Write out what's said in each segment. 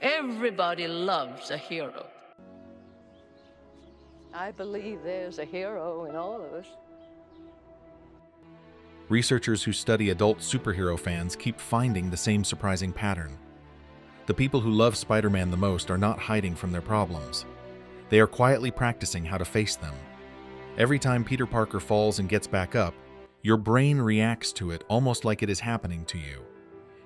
Everybody loves a hero. I believe there's a hero in all of us. Researchers who study adult superhero fans keep finding the same surprising pattern. The people who love Spider-Man the most are not hiding from their problems. They are quietly practicing how to face them. Every time Peter Parker falls and gets back up, your brain reacts to it almost like it is happening to you.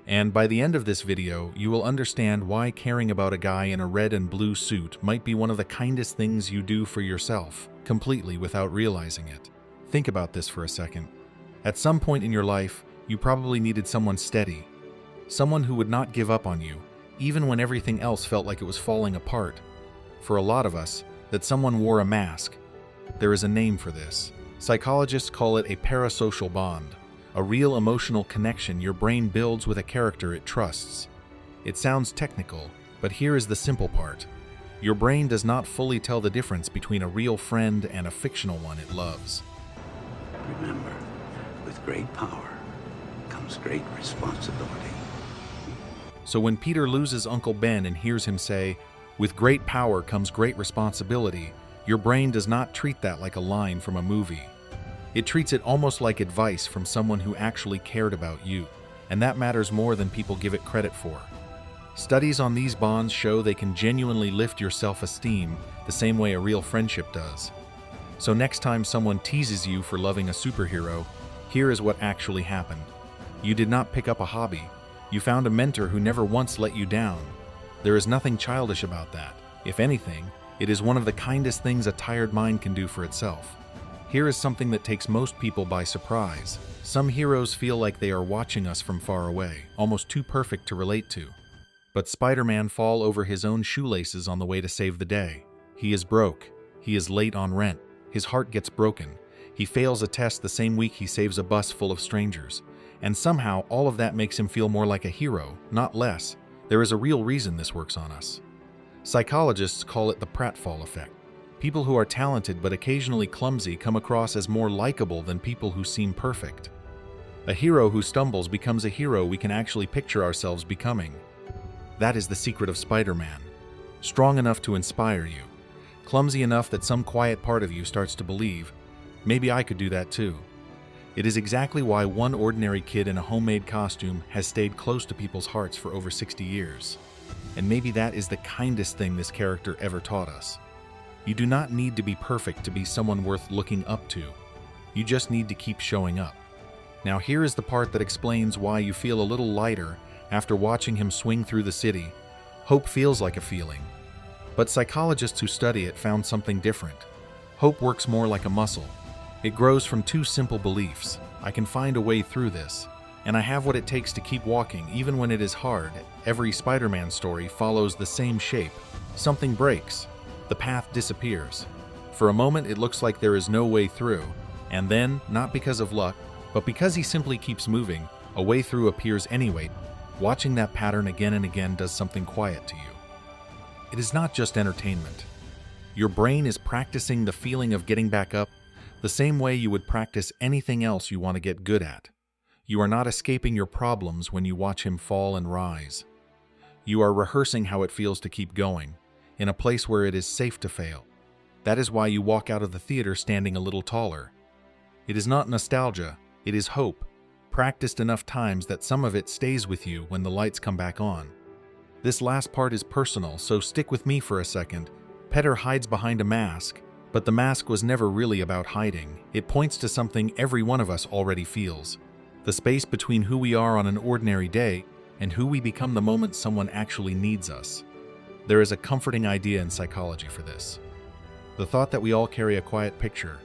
And by the end of this video, you will understand why caring about a guy in a red and blue suit might be one of the kindest things you do for yourself, completely without realizing it. Think about this for a second. At some point in your life, you probably needed someone steady, someone who would not give up on you, even when everything else felt like it was falling apart. For a lot of us, that someone wore a mask. There is a name for this. Psychologists call it a parasocial bond, a real emotional connection your brain builds with a character it trusts. It sounds technical, but here is the simple part. Your brain does not fully tell the difference between a real friend and a fictional one it loves. Remember, with great power comes great responsibility. So when Peter loses Uncle Ben and hears him say, "With great power comes great responsibility," your brain does not treat that like a line from a movie. It treats it almost like advice from someone who actually cared about you, and that matters more than people give it credit for. Studies on these bonds show they can genuinely lift your self-esteem the same way a real friendship does. So next time someone teases you for loving a superhero, here is what actually happened. You did not pick up a hobby. You found a mentor who never once let you down. There is nothing childish about that. If anything, it is one of the kindest things a tired mind can do for itself. Here is something that takes most people by surprise. Some heroes feel like they are watching us from far away, almost too perfect to relate to. But Spider-Man falls over his own shoelaces on the way to save the day. He is broke. He is late on rent. His heart gets broken. He fails a test the same week he saves a bus full of strangers. And somehow, all of that makes him feel more like a hero, not less. There is a real reason this works on us. Psychologists call it the pratfall effect. People who are talented but occasionally clumsy come across as more likable than people who seem perfect. A hero who stumbles becomes a hero we can actually picture ourselves becoming. That is the secret of Spider-Man. Strong enough to inspire you. Clumsy enough that some quiet part of you starts to believe, maybe I could do that too. It is exactly why one ordinary kid in a homemade costume has stayed close to people's hearts for over 60 years. And maybe that is the kindest thing this character ever taught us. You do not need to be perfect to be someone worth looking up to. You just need to keep showing up. Now here is the part that explains why you feel a little lighter after watching him swing through the city. Hope feels like a feeling. But psychologists who study it found something different. Hope works more like a muscle. It grows from two simple beliefs. I can find a way through this, and I have what it takes to keep walking even when it is hard. Every Spider-Man story follows the same shape. Something breaks. The path disappears. For a moment, it looks like there is no way through, and then, not because of luck, but because he simply keeps moving, a way through appears anyway. Watching that pattern again and again does something quiet to you. It is not just entertainment. Your brain is practicing the feeling of getting back up the same way you would practice anything else you want to get good at. You are not escaping your problems when you watch him fall and rise. You are rehearsing how it feels to keep going, in a place where it is safe to fail. That is why you walk out of the theater standing a little taller. It is not nostalgia, it is hope, practiced enough times that some of it stays with you when the lights come back on. This last part is personal, so stick with me for a second. Peter hides behind a mask, but the mask was never really about hiding. It points to something every one of us already feels. The space between who we are on an ordinary day and who we become the moment someone actually needs us. There is a comforting idea in psychology for this. The thought that we all carry a quiet picture,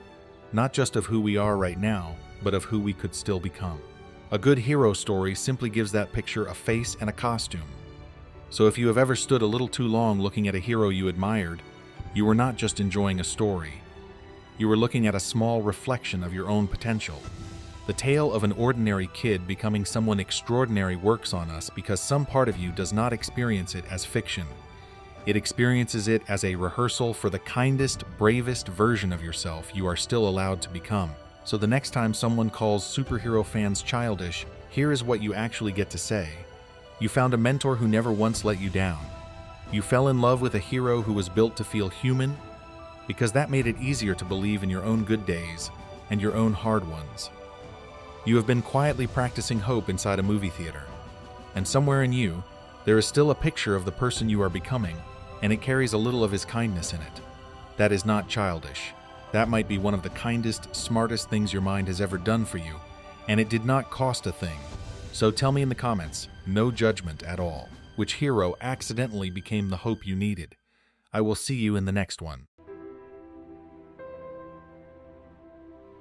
not just of who we are right now, but of who we could still become. A good hero story simply gives that picture a face and a costume. So if you have ever stood a little too long looking at a hero you admired, you were not just enjoying a story. You were looking at a small reflection of your own potential. The tale of an ordinary kid becoming someone extraordinary works on us because some part of you does not experience it as fiction. It experiences it as a rehearsal for the kindest, bravest version of yourself you are still allowed to become. So the next time someone calls superhero fans childish, here is what you actually get to say. You found a mentor who never once let you down. You fell in love with a hero who was built to feel human because that made it easier to believe in your own good days and your own hard ones. You have been quietly practicing hope inside a movie theater, and somewhere in you, there is still a picture of the person you are becoming, and it carries a little of his kindness in it. That is not childish. That might be one of the kindest, smartest things your mind has ever done for you, and it did not cost a thing. So tell me in the comments, no judgment at all, which hero accidentally became the hope you needed. I will see you in the next one.